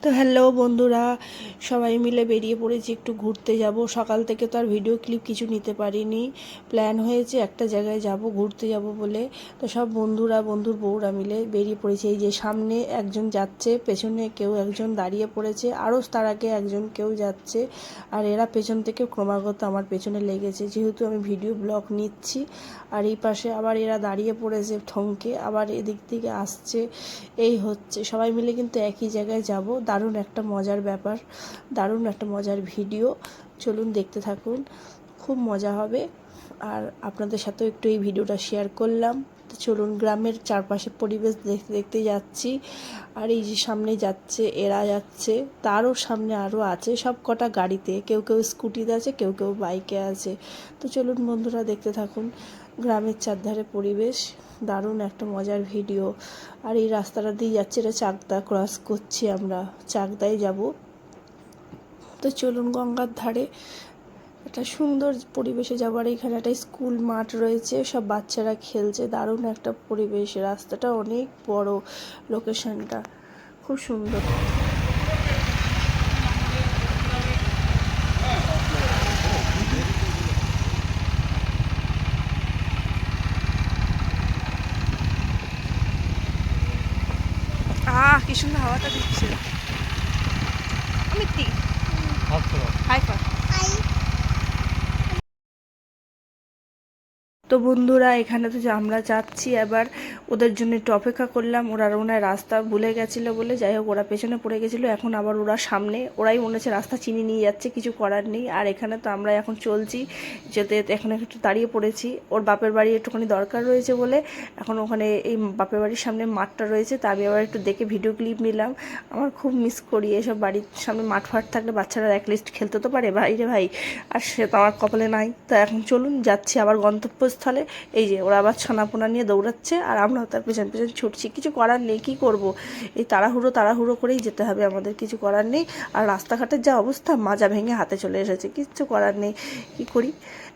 তো হ্যালো বন্ধুরা, সবাই মিলে বেরিয়ে পড়েছি একটু ঘুরতে যাব। সকাল থেকে তো আর ভিডিও ক্লিপ কিছু নিতে পারিনি। প্ল্যান হয়েছে একটা জায়গায় যাব, ঘুরতে যাব বলে। তো সব বন্ধুর বউরা মিলে বেরিয়ে পড়েছে। এই যে সামনে একজন যাচ্ছে, পেছনে কেউ একজন দাঁড়িয়ে পড়েছে, আরও তার আগে একজন কেউ যাচ্ছে। আর এরা পেছন থেকে ক্রমাগত আমার পেছনে লেগেছে, যেহেতু আমি ভিডিও ব্লগ নিচ্ছি। আর এই পাশে আবার এরা দাঁড়িয়ে পড়েছে থমকে, আবার এদিক থেকে আসছে। এই হচ্ছে, সবাই মিলে কিন্তু একই জায়গায় যাব। দারুণ একটা মজার ব্যাপার, দারুণ একটা মজার ভিডিও। চলুন দেখতে থাকুন, খুব মজা হবে। আর আপনাদের সাথেও একটু এই ভিডিওটা শেয়ার করলাম। তো চলুন, গ্রামের চারপাশে পরিবেশ দেখতে দেখতে যাচ্ছি। আর এই যে সামনে যাচ্ছে, এরা যাচ্ছে, তারও সামনে আরও আছে, সব কটা গাড়িতে, কেউ কেউ স্কুটিতে আছে, কেউ কেউ বাইকে আছে। তো চলুন বন্ধুরা, দেখতে থাকুন গ্রামের চারধারে পরিবেশ, দারুণ একটা মজার ভিডিও। আর এই রাস্তাটা দিয়ে যাচ্ছে, এটা চাকদা ক্রস করছি, আমরা চাকদায় যাব। তো চলুন, গঙ্গার ধারে একটা সুন্দর পরিবেশে যাবার। এখানে একটা স্কুল মাঠ রয়েছে, সব বাচ্চারা খেলছে, দারুণ একটা পরিবেশ। রাস্তাটা অনেক বড়, লোকেশনটা খুব সুন্দর। কি সুন্দর হাওয়াটা দিচ্ছে। অমিতি হাই কর। তো বন্ধুরা, এখানে তো আমরা যাচ্ছি, এবার ওদের জন্য একটু অপেক্ষা করলাম। ওনার রাস্তা ভুলে গেছিলো বলে, যাই হোক ওরা পেছনে পড়ে গেছিলো, এখন আবার ওরা সামনে, ওরাই মনে হচ্ছে রাস্তা চিনি নিয়ে যাচ্ছে, কিছু করার নেই। আর এখানে তো আমরা এখন চলছি, যেতে এখন একটু দাঁড়িয়ে পড়েছি। ওর বাপের বাড়ি একটুখানি দরকার রয়েছে বলে এখন ওখানে এই বাপের বাড়ির সামনে মাঠটা রয়েছে, তা আমি আবার একটু দেখে ভিডিও ক্লিপ নিলাম। আমার খুব মিস করি এসব বাড়ির সামনে মাঠ ফাট থাকলে, বাচ্চারা অ্যাটলিস্ট খেলতে তো পারে বাইরে ভাই। আর সে তো আমার কপালে নাই। তো এখন চলুন, যাচ্ছি আবার গন্তব্যস্থলে। এই যে ওরা আবার ছানাপোনা নিয়ে দৌড়াচ্ছে, আর আমরাও তার পেছন পেছন ছুটছি। কিছু করার নেই, কি করব, এই তাড়াহুড়ো করেই যেতে হবে আমাদের, কিছু করার নেই। আর রাস্তাঘাটের যা অবস্থা, মাজা ভেঙে হাতে চলে এসেছে, কিচ্ছু করার নেই, কি করি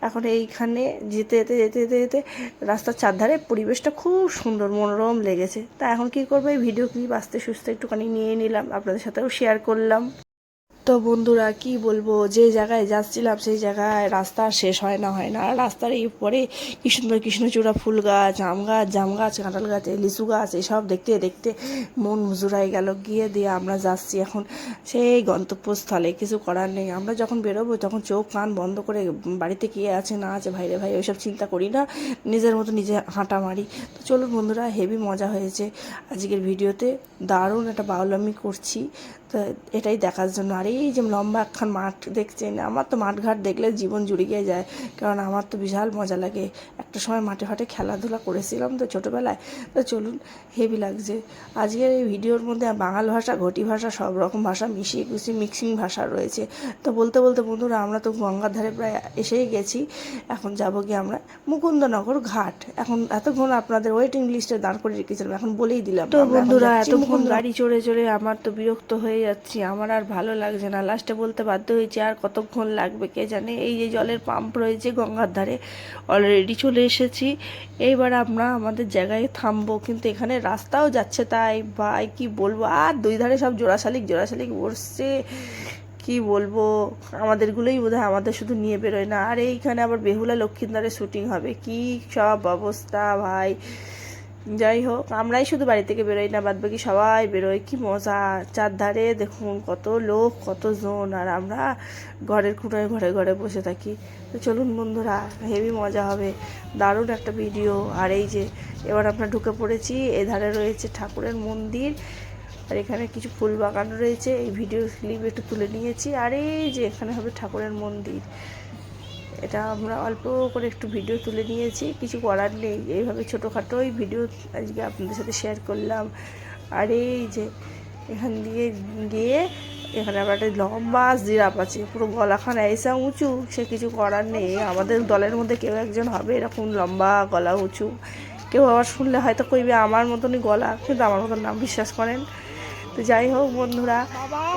এখন। এইখানে যেতে যেতে যেতে যেতে যেতে রাস্তার চারধারে পরিবেশটা খুব সুন্দর, মনোরম লেগেছে। তা এখন কি করবো, এই ভিডিও ক্লিপ আস্তে সুস্তে একটুখানি নিয়ে নিলাম, আপনাদের সাথেও শেয়ার করলাম। তো বন্ধুরা, কি বলবো, যে জায়গায় যাচ্ছিলাম সেই জায়গায় রাস্তা শেষ হয় না। আর রাস্তার এই পরে কি সুন্দর কৃষ্ণচূড়া ফুল গাছ, আম গাছ, জাম গাছ, কাঁঠাল গাছ, লিচু গাছ, এসব দেখতে দেখতে মন জুড়াই গেল। গিয়ে দিয়ে আমরা যাচ্ছি এখন সেই গন্তব্যস্থলে। কিছু করার নেই, আমরা যখন বেরোবো তখন চোখ কান বন্ধ করে বাড়িতে কে আছে না আছে ভাই রে ভাই ওইসব চিন্তা করি না, নিজের মতো নিজে হাঁটা মারি। তো চলুন বন্ধুরা, হেভি মজা হয়েছে আজকের ভিডিওতে, দারুণ একটা বাউলামি করছি। তো এটাই দেখার জন্য। আর এই যে লম্বা একখান মাঠ দেখছেন, আমার তো মাঠঘাট দেখলে জীবন জুড়িয়ে যায়, কারণ আমার তো বিশাল মজা লাগে। একটা সময় মাঠে ঘাটে খেলাধুলা করেছিলাম তো ছোটোবেলায়। তো চলুন, হেভি লাগছে আজকের এই ভিডিওর মধ্যে। বাঙাল ভাষা, ঘটি ভাষা, সব রকম ভাষা মিশিয়ে গুছিয়ে মিক্সিং ভাষা রয়েছে। তো বলতে বলতে বন্ধুরা, আমরা তো গঙ্গার ধারে প্রায় এসেই গেছি। এখন যাবো গিয়ে আমরা মুকুন্দনগর ঘাট। এখন এতক্ষণ আপনাদের ওয়েটিং লিস্টে দাঁড় করে রেখেছিলাম, এখন বলেই দিলাম। তো বন্ধুরা, এতক্ষণ গাড়ি চড়ে চড়ে আমার তো বিরক্ত হয়ে যাচ্ছি, আমার আর ভালো লাগছে না। লাস্টে বলতে বাধ্য হয়েছি, আর কতক্ষণ লাগবে কে জানে। এই যে জলের পাম্প রয়েছে গঙ্গার ধারে, অলরেডি চলে এসেছি। এইবার আমরা আমাদের জায়গায় থামবো, কিন্তু এখানে রাস্তাও যাচ্ছে তাই ভাই, কি বলবো। আর দুই ধারে সব জোড়াশালিক বসছে, কি বলবো। আমাদেরগুলোই বোধহয় আমাদের শুধু নিয়ে বেরোয় না। আর এইখানে আবার বেহুলা লক্ষ্মীন্দারের শুটিং হবে, কি সব অবস্থা ভাই। যাই হোক, আমরাই শুধু বাড়ি থেকে বেরোই না, বাদ বাকি সবাই বেরোয়, কি মজা। চারধারে দেখুন কত লোক, কতজন, আর আমরা ঘরের খুঁড়োয় ঘরে ঘরে বসে থাকি। তো চলুন বন্ধুরা, হেভি মজা হবে, দারুণ একটা ভিডিও। আর এই যে এবার আমরা ঢুকে পড়েছি, এধারে রয়েছে ঠাকুরের মন্দির, আর এখানে কিছু ফুল বাগান রয়েছে। এই ভিডিও ক্লিপ একটু তুলে নিয়েছি। আর এই যে এখানে হবে ঠাকুরের মন্দির, এটা আমরা অল্প করে একটু ভিডিও তুলে নিয়েছি, কিছু করার নেই। এইভাবে ছোটোখাটোই ভিডিও আজকে আপনাদের সাথে শেয়ার করলাম। আর এই যে এখান দিয়ে গিয়ে এখানে আবার একটা লম্বা জিরাফ আছে, পুরো গলাখানা এসা উঁচু, সে কিছু করার নেই। আমাদের দলের মধ্যে কেউ একজন হবে এরকম লম্বা গলা উঁচু। কেউ আবার শুনলে হয়তো কইবে আমার মতনই গলা, কিন্তু আমার মতন নাম, বিশ্বাস করেন। তো যাই হোক বন্ধুরা,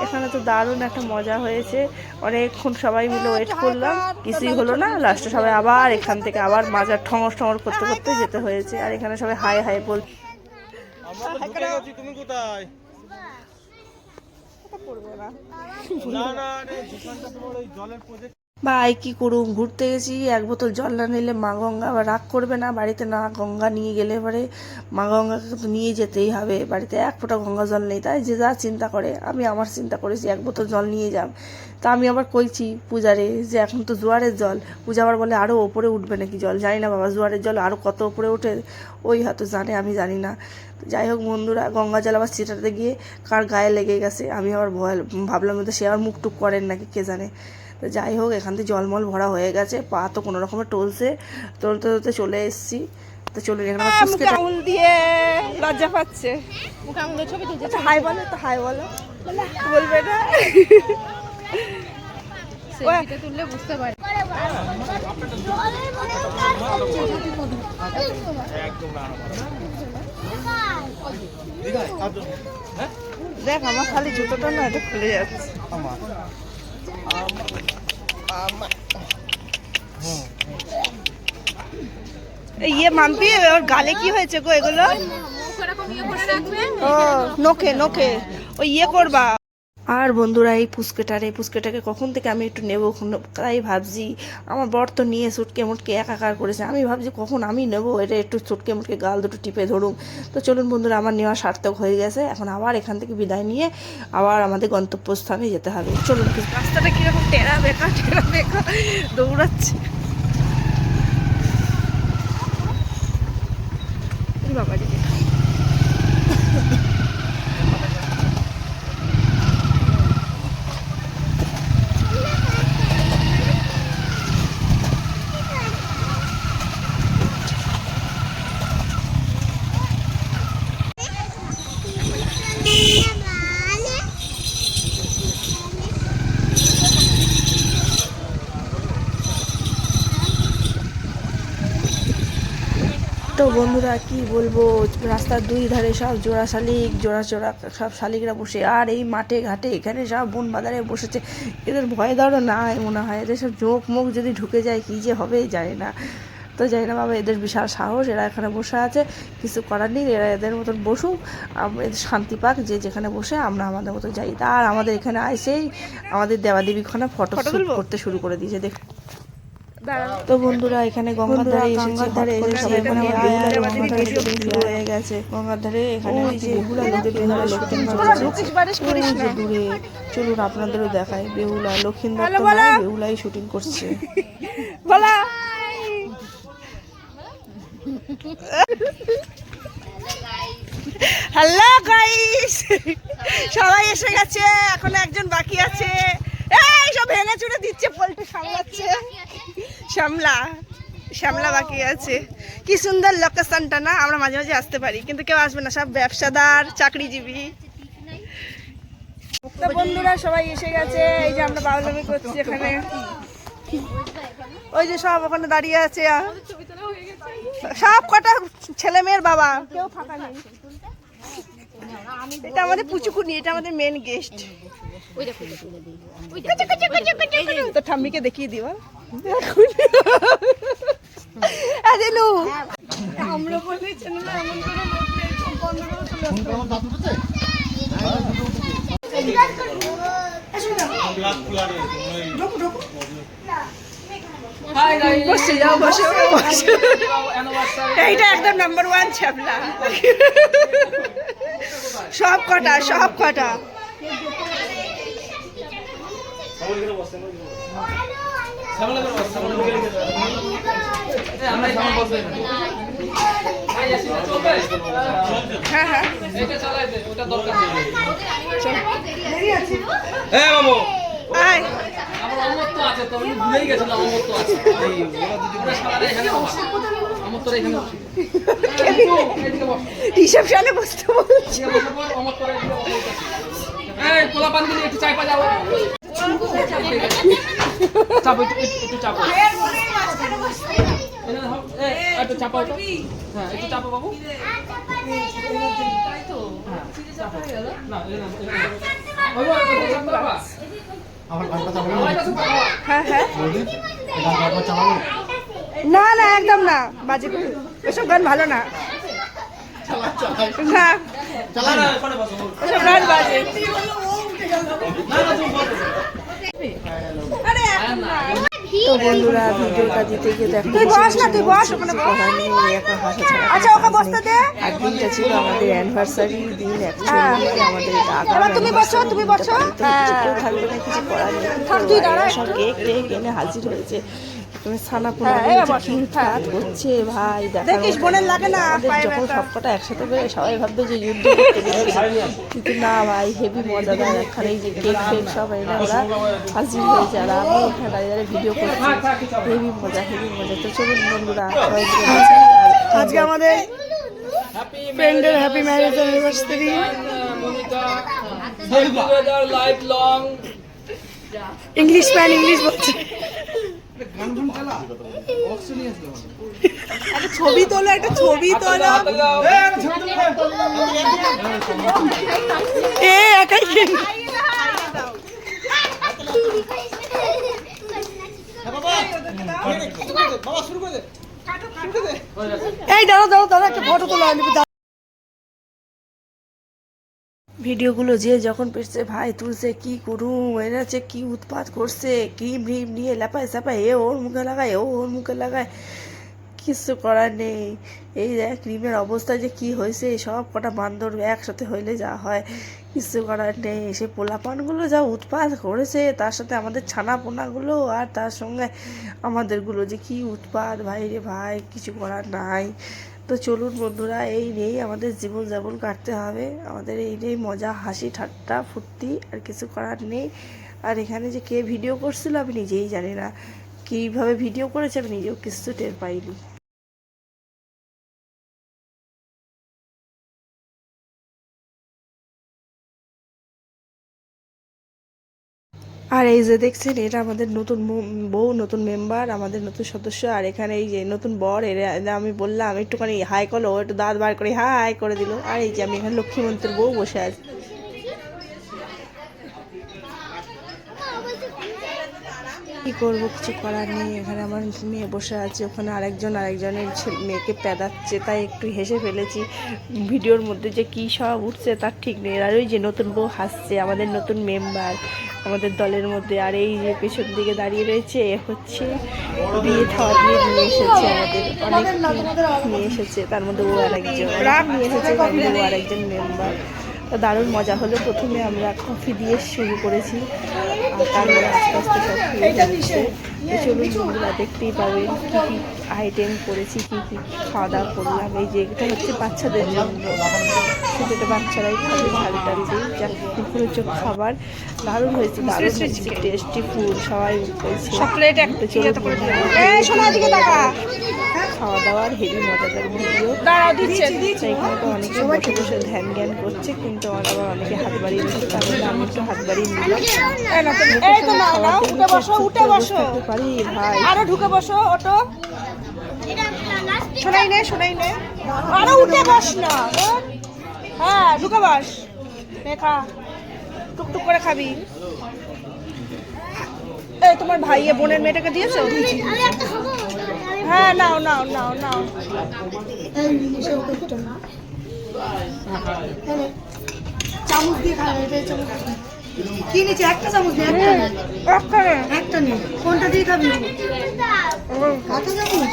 এখানে তো দারুণ একটা মজা হয়েছে। অনেকক্ষণ সবাই মিলে ওয়েট করলাম, কিছুই হলো না। লাস্টে সবাই আবার এখান থেকে আবার মাজার ঠঙর ঠঙর করতে করতে যেতে হয়েছে। আর এখানে সবাই হাই হাই বল। করবে না। ভাই কি করুম, ঘুরতে গেছি, এক বোতল জল না নিলে মা গঙ্গা আবার রাগ করবে না, বাড়িতে না গঙ্গা নিয়ে গেলে এবারে মা গঙ্গাকে তো নিয়ে যেতেই হবে, বাড়িতে এক ফোঁটা গঙ্গা জল নেই, তাই যে যা চিন্তা করে, আমি আমার চিন্তা করেছি এক বোতল জল নিয়ে যাব। তা আমি আবার কইছি পূজারে যে এখন তো জোয়ারের জল, পূজা আবার বলে আরও ওপরে উঠবে নাকি জল, জানি না বাবা জোয়ারের জল আরও কত ওপরে ওঠে, ওই হয়তো জানে, আমি জানি না। যাই হোক বন্ধুরা, গঙ্গা জল আবার ছিটাতে গিয়ে কার গায়ে লেগে গেছে, আমি আবার ভয় ভাবলাম তো সে আবার মুখ টুক করেন নাকি কে জানে। তো যাই হোক, এখান থেকে জলমল ভরা হয়ে গেছে, পা তো কোনো রকমের টলছে, টলতে টলতে চলে এসেছি। তো চলে এখানে আঙুল দিয়ে লজ্জা পাচ্ছে, ছবি তুলছে, হাই বলো তো, হাই বলো, বলবে না তুললে বুঝতে পারি। দেখ আমার খালি জুতোটা না এটা খুলে যাচ্ছে। ইয়ে মাম্পি ওর গালে কি হয়েছে গো এগুলো? ও নোকে নোকে ওই ইয়ে করবা। আর বন্ধুরা এই পুচকেটাকে কখন থেকে আমি একটু নেবো, তাই ভাবছি। আমার বর তো নিয়ে চুটকে মুটকে একাকার করেছে, আমি ভাবছি কখন আমি নেবো এটা, একটু চুটকে মুটকে গাল দুটো টিপে ধরুম। তো চলুন বন্ধুরা, আমার নেওয়া সার্থক হয়ে গেছে, এখন আবার এখান থেকে বিদায় নিয়ে আবার আমাদের গন্তব্যস্থানে যেতে হবে। চলুন, রাস্তাটা কীরকম টেরা বেকা দৌড়াচ্ছে বাবা। তো বন্ধুরা কি বলবো, রাস্তার দুই ধারে সব জোড়া সব শালিকরা বসে, আর এই মাঠে ঘাটে এখানে সব বন বাজারে বসেছে। এদের ভয় দাঁড়ো নাই মনে হয়, এদের সব চোখ মুখ যদি ঢুকে যায় কী যে হবে জানি না। তো জানি না বাবা, এদের বিশাল সাহস, এরা এখানে বসে আছে, কিছু করার নেই, এরা এদের মতন বসুক, এদের শান্তি পাক, যে যেখানে বসে আমরা আমাদের মতো যাই। আর আমাদের এখানে আইসেই আমাদের দেবাদেবীখানে ফটো করতে শুরু করে দিয়েছে, দেখ। তো বন্ধুরা এখানে গঙ্গার ধারে এসেছি, হয়ে গেছে গঙ্গার ধারে, এখানে বেহুলা দূরে। চলুন আপনাদেরও দেখায়, বেহুলা লক্ষিন্দর বেহুলাই শুটিং করছে। হ্যালো গাইস, সবাই এসে গেছে, এখন একজন বাকি আছে। এই সব ভেঙে চুরে দিচ্ছে, পোল্ট্রি সামলাচ্ছে, শ্যামলা বাকি আছে। কি সুন্দর লোকেশনটা না, আমরা মাঝে মাঝে আসতে পারি, কিন্তু কেউ আসবে না, সব ব্যবসাদার চাকরিজীবী। তো বন্ধুরা সবাই এসে গেছে, এই যে আমরা বাউলামি করছি এখানে, ওই যে সব ওখানে দাঁড়িয়ে আছে, সব কটা ছেলে মেয়ের বাবা, কেউ ফাঁকা নেই। এটা আমাদের পুচুকুনি, এটা আমাদের মেন গেস্ট। তো ঠাম্মিকে দেখিয়ে দিব, আমরা বলেছি না এমন বসে যাও, বসে এইটা একদম নাম্বার 1 ছ্যাবলা, সব কটা হ্যাঁ হ্যাঁ রিসেপশনে বসতে বলছি। একটু চাপাও, হ্যাঁ একটু চাপো বাবু, না না একদম না, বাজে এসব গান ভালো না, এসব গান বাজে। তো বন্ধুরা ভিডিওটা দিতে গিয়ে দেখো আর দিনটা ছিল আমাদের অ্যানিভার্সারি দিন। অ্যাকচুয়ালি আমাদের থাকবে না, কিছু করার নেই। সব কেক টেক এনে হাজির হয়েছে। তুমি ছানা পোনা করছে ভাই, যখন সবকটা একসাথে করে সবাই ভাববে যে যুদ্ধ করতে গেছে, কিন্তু না ভাই হেভি মজাদার। একখানে এই যে কেক ফেক সব এনে ওরা হাজির হয়েছে আর আমি এখানে দাঁড়িয়ে দাঁড়িয়ে ভিডিও করছি। হেভি মজা হেভি মজা। তো চলুন বন্ধুরা, আজকে আমাদের ফ্রেন্ডের happy marriage anniversary. English man English বলছে। ছবি তোলো, একটা ছবি তোলো। এ একাই এই দাঁড়াও দাঁড়াও দাঁড়া, একটা ফটো তোলো। ভিডিওগুলো যে যখন পেয়েছে ভাই তুলছে কি করুম, এরা যে কি উৎপাত করছে, ক্রিম ভ্রিম নিয়ে লেপায় চাপায়, এ ওর মুখে লাগায় ও ওর মুখে লাগায়, কিছু করার নেই। এই দেখ ক্রিমের অবস্থা যে কি হয়েছে, সব কটা বান্দর একসাথে হইলে যা হয়, কিছু করার নেই। সে পোলাপানগুলো যা উৎপাত করেছে, তার সাথে আমাদের ছানা পোনাগুলো আর তার সঙ্গে আমাদেরগুলো যে কি উৎপাত ভাই রে ভাই, কিছু করার নাই। তো চলুন বন্ধুরা, এই নিয়েই আমাদের জীবনযাপন কাটতে হবে। আমাদের এই নিয়েই মজা হাসি ঠাট্টা ফুর্তি, আর কিছু করার নেই। আর এখানে যে কে ভিডিও করছিল আমি নিজেই জানি না, কীভাবে ভিডিও করেছে আমি নিজেও কিছু টের পাইনি। আর এই যে দেখছেন, এটা আমাদের নতুন বউ, নতুন মেম্বার, আমাদের নতুন সদস্য। আর এখানে এই যে নতুন বর, এরা আমি বললাম একটুখানি হাই করো, একটু দাঁত বার করে হাই করে দিল। আর এই যে আমি এখানে লক্ষ্মীমন্ত্রীর বউ বসে আছি। কি করবো, কিছু করার নেই। এখানে আমার মেয়ে বসে আছে, ওখানে আরেকজনের মেয়েকে পেদাচ্ছে, তাই একটু হেসে ফেলেছি। ভিডিওর মধ্যে যে কী সব উঠছে তার ঠিক নেই। আর ওই যে নতুন বউ হাসছে, আমাদের নতুন মেম্বার আমাদের দলের মধ্যে। আর এই যে পেছন দিকে দাঁড়িয়ে রয়েছে এ হচ্ছে বিয়ে খাওয়া দিয়ে নিয়ে এসেছে, আমাদের অনেক নিয়ে এসেছে, তার মধ্যে ও আরেকজন নিয়ে এসেছে, ও আরেকজন মেম্বার। তো দারুণ মজা হলো। প্রথমে আমরা কফি দিয়ে শুরু করেছি, আর তারপরে আস্তে আস্তে সব খেয়ে যাচ্ছে। তো চলুন বন্ধুরা, দেখতেই পাবেন কী কী আইটেম করেছি, কী কী খাওয়া দাওয়া করলাম। এই যে এটা হচ্ছে বাচ্চাদের জন্য, শুধু এটা বাচ্চারাই খাবে, ঝাল টাল দিয়ে যা দুপুরের চোখ খাবার। দারুণ হয়েছে, দারুণ হয়েছে, টেস্টি ফুড, সবাই বলছে। খাওয়া দাওয়ার হেভি মজাদার ভিডিও। এখানে তো অনেকে বসে বসে ধ্যান জ্ঞান করছে, কিন্তু আমার আবার অনেকে হাত বাড়িয়ে নিচ্ছে, তাহলে আমি একটু হাত বাড়িয়ে নিলাম। পারি ভাই, আরো ঢুকে বসো, অটো শোনাই নে শোনাই নে, আরো উঠে বস না। হ্যাঁ ঢুকে বস, খা টুকটুক করে খাবি। এই তোমার ভাইয়ে বোনের মেয়েটাকে দিয়েছো? হ্যাঁ নাও নাও নাও নাও। চামচ দিয়ে খাবে, কি নিচে একটা চামচ দিয়ে একটা নেই, কোনটা দিয়ে খাবি? হাতে চামচ।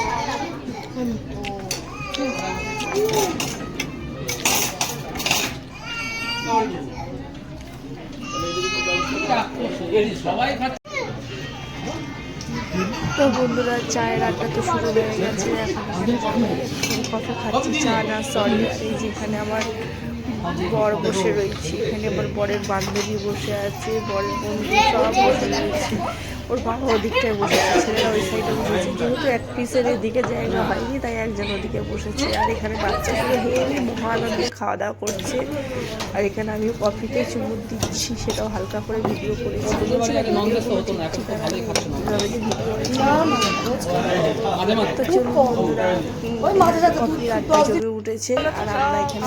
তো বন্ধুরা, চায়ের আড্ডা তো শুরু হয়ে গেছে। এখন কফি খাচ্ছি, চা না সরি। আর এই যেখানে আমার বর বসে রয়েছে, এখানে আমার বরের বান্ধবী বসে আছে, বরের বন্ধু সব বসে রয়েছে। ওর বাবা ওদিকটায় বসে আছে, ছেলেরা ওই সাইডে বসেছে। যেহেতু এক পিসের এদিকে জায়গা হয়নি, তাই একজন ওদিকে বসেছে। আর এখানে বাচ্চাগুলো হেভি মহানন্দে খাওয়া দাওয়া করছে। আর এখানে আমিও কফিতে চুমুক দিচ্ছি, সেটাও হালকা করে ভিডিও করেছি। তো চলুন বন্ধুরা, কফির আড্ডা জমে উঠেছে। আর আমরা এখানে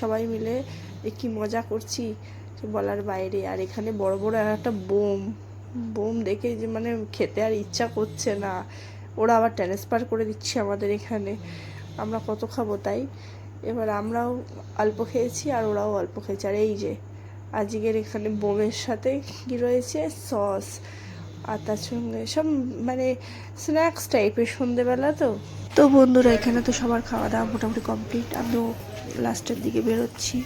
সবাই মিলে কি মজা করছি বলার বাইরে। আর এখানে বড় বড় একটা বোম দেখে যে মানে খেতে আর ইচ্ছা করছে না। ওরা আবার ট্রান্সফার করে দিচ্ছে আমাদের এখানে, আমরা কত খাবো তাই। এবার আমরাও অল্প খেয়েছি আর ওরাও অল্প খেয়েছে। আর এই যে আজকের এখানে বোমের সাথে কি রয়েছে, সস, আর তার সঙ্গে সব মানে স্ন্যাক্স টাইপের সন্ধেবেলা তো বন্ধুরা এখানে তো সবার খাওয়া দাওয়া মোটামুটি কমপ্লিট। আমিও লাস্টের দিকে বেরোচ্ছি,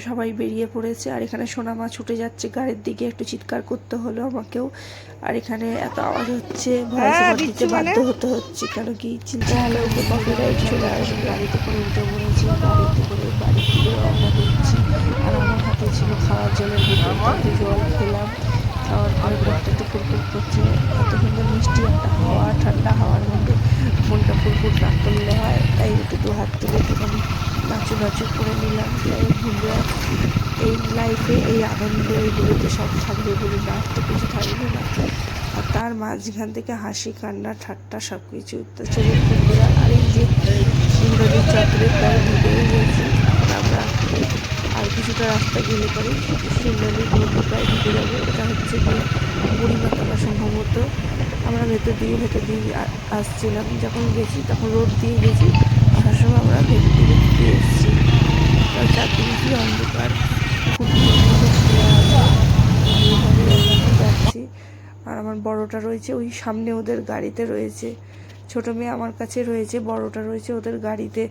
সবাই বেরিয়ে পড়েছে। আর এখানে সোনামা ছুটে যাচ্ছে গাড়ির দিকে, একটু চিৎকার করতে হলো আমাকেও। আর এখানে এত আওয়াজ হচ্ছে, ভয়েস ওভার দিতে বাধ্য হতে হচ্ছে, কেন কি চিন্তা হলে ওকে কপিরাইট চলে আসবে। গাড়িতে করে উঠে পড়েছি, গাড়িতে করে বাড়ির দিকে রওনা দিচ্ছি। আর আমার হাতে ছিল খাওয়ার জলের বোতল, জল খেলাম। খাওয়ার পরে পেটটা একটু ফুরফুর করছে, এত সুন্দর মিষ্টি একটা হাওয়া, ঠান্ডা হাওয়ার মধ্যে মনটা ফুরফুর না করলে হয়, তাই একটু দু হাত তুলে একটুখানি নাচু নাচু করে নিলাম। যাই বন্ধুরা, এই লাইফে এই আনন্দ এইগুলোতে সব থাকবে বলে না, তো কিছু থাকবে না। আর তার মাঝখান থেকে হাসি, কান্না, ঠাট্টা সব কিছু। তো চলুন বন্ধুরা, আর এই যে ইন্দ্রজিৎ চক্রের প্রায় ঢুকেই গেছি। এখন আমরা আর কিছুটা রাস্তা গেলে পরে শিমলালি নদী প্রায় ঢুকে যাবো। এটা হচ্ছে কি বুড়িমাতলা সম্ভবত। আমরা ভেতর দিয়ে আসছিলাম, যখন গেছি তখন রোড দিয়ে গেছি, আসার সময় আমরা ভেতর দিকে ঢুকে এসেছি। তার চারদিকে কি অন্ধকার, খুব যাচ্ছি। আর আমার বড়টা রয়েছে ওই সামনে ওদের গাড়িতে রয়েছে, ছোটো মেয়ে আমার কাছে রয়েছে, বড়টা রয়েছে ওদের গাড়িতে।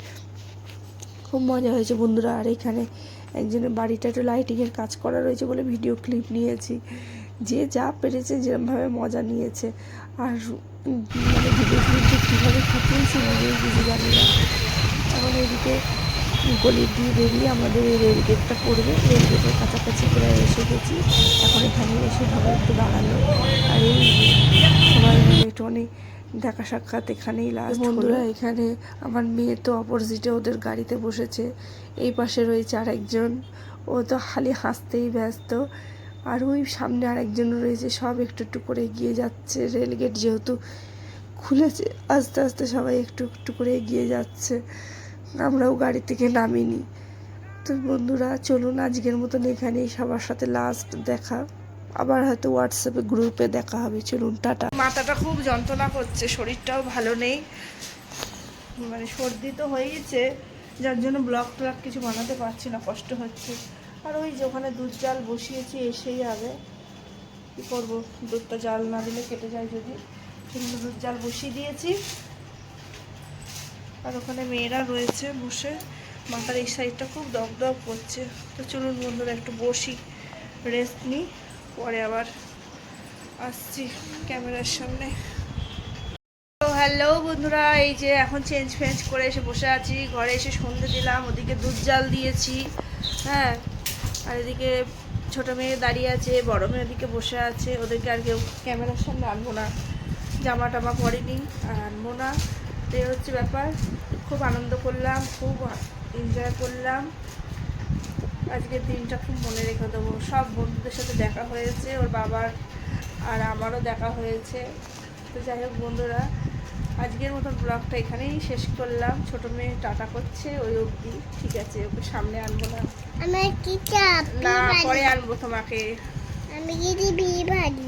খুব মজা হয়েছে বন্ধুরা। আর এখানে একজনের বাড়িটা একটু লাইটিংয়ের কাজ করা রয়েছে বলে ভিডিও ক্লিপ নিয়েছি। যে যা পেরেছে যেরকমভাবে মজা নিয়েছে। আর মানে ভিডিও ক্লিপটা কীভাবে ফুটিয়েছি নিজেই বুঝে জানি না। এখন এইদিকে গলি দিয়ে বেরিয়ে আমাদের এই রেলগেটটা পড়বে, রেলগেটের কাছাকাছি প্রায় এসে গেছি। এখন এখানে এসে ভাবে একটু দাঁড়ালো। আর এই সবাই মিলে একটু অনেক দেখা সাক্ষাৎ এখানেই লাস্ট। বন্ধুরা এখানে আমার মেয়ে তো অপোজিটে ওদের গাড়িতে বসেছে, এই পাশে রয়েছে আরেকজন, ও তো খালি হাসতেই ব্যস্ত। আর ওই সামনে আরেকজন রয়েছে, সব একটু একটু করে এগিয়ে যাচ্ছে। রেলগেট যেহেতু খুলেছে, আস্তে আস্তে সবাই একটু একটু করে এগিয়ে যাচ্ছে। আমরাও গাড়ি থেকে নামিনি। তো বন্ধুরা চলুন আজকের মতন এখানেই, সবার সাথে লাস্ট দেখা। আবার হয়তো হোয়াটসঅ্যাপে গ্রুপে দেখা হবে। চলুন টাটা। মাথাটা খুব যন্ত্রণা করছে, শরীরটাও ভালো নেই, মানে সর্দি তো হয়েইছে, যার জন্য ব্লগ ট্লগ কিছু বানাতে পারছি না, কষ্ট হচ্ছে। আর ওই যে ওখানে দুধ জাল বসিয়েছি, এসেই যাবে, কী করবো, দুধটা জাল না দিলে কেটে যায় যদি। সেজন্য দুধ জাল বসিয়ে দিয়েছি। আর ওখানে মেয়েরা রয়েছে বসে, মাথার এই সাইডটা খুব দগদগ করছে। তো চলুন বন্ধুরা একটু বসি, রেস্ট নিই, পরে আবার আসছি ক্যামেরার সামনে। তো হ্যালো বন্ধুরা, এই যে এখন চেঞ্জ ফেঞ্জ করে এসে বসে আছি, ঘরে এসে সন্ধে দিলাম, ওদিকে দুধ জাল দিয়েছি, হ্যাঁ। আর এদিকে ছোটো মেয়ে দাঁড়িয়ে আছে, বড় মেয়ে ওদিকে বসে আছে। ওদেরকে আর কেউ ক্যামেরার সামনে আনবো না, জামা টামা পরেনি, আর আনবো না। তো এই হচ্ছে ব্যাপার। খুব আনন্দ করলাম, খুব এনজয় করলাম। আজকের দিনটা খুব মনে রেখে দেবো। সব বন্ধুদের সাথে দেখা হয়েছে, ওর বাবার আর আমারও দেখা হয়েছে। তো যাই হোক বন্ধুরা, আজকের মতন ব্লগটা এখানেই শেষ করলাম। ছোটো মেয়ে টাটা করছে, ওই অবধি, ঠিক আছে, ওকে সামনে আনবো না, আমার কি চাপ না পরে আনবো তোমাকে। আমি যদি বিয়ে বাড়ি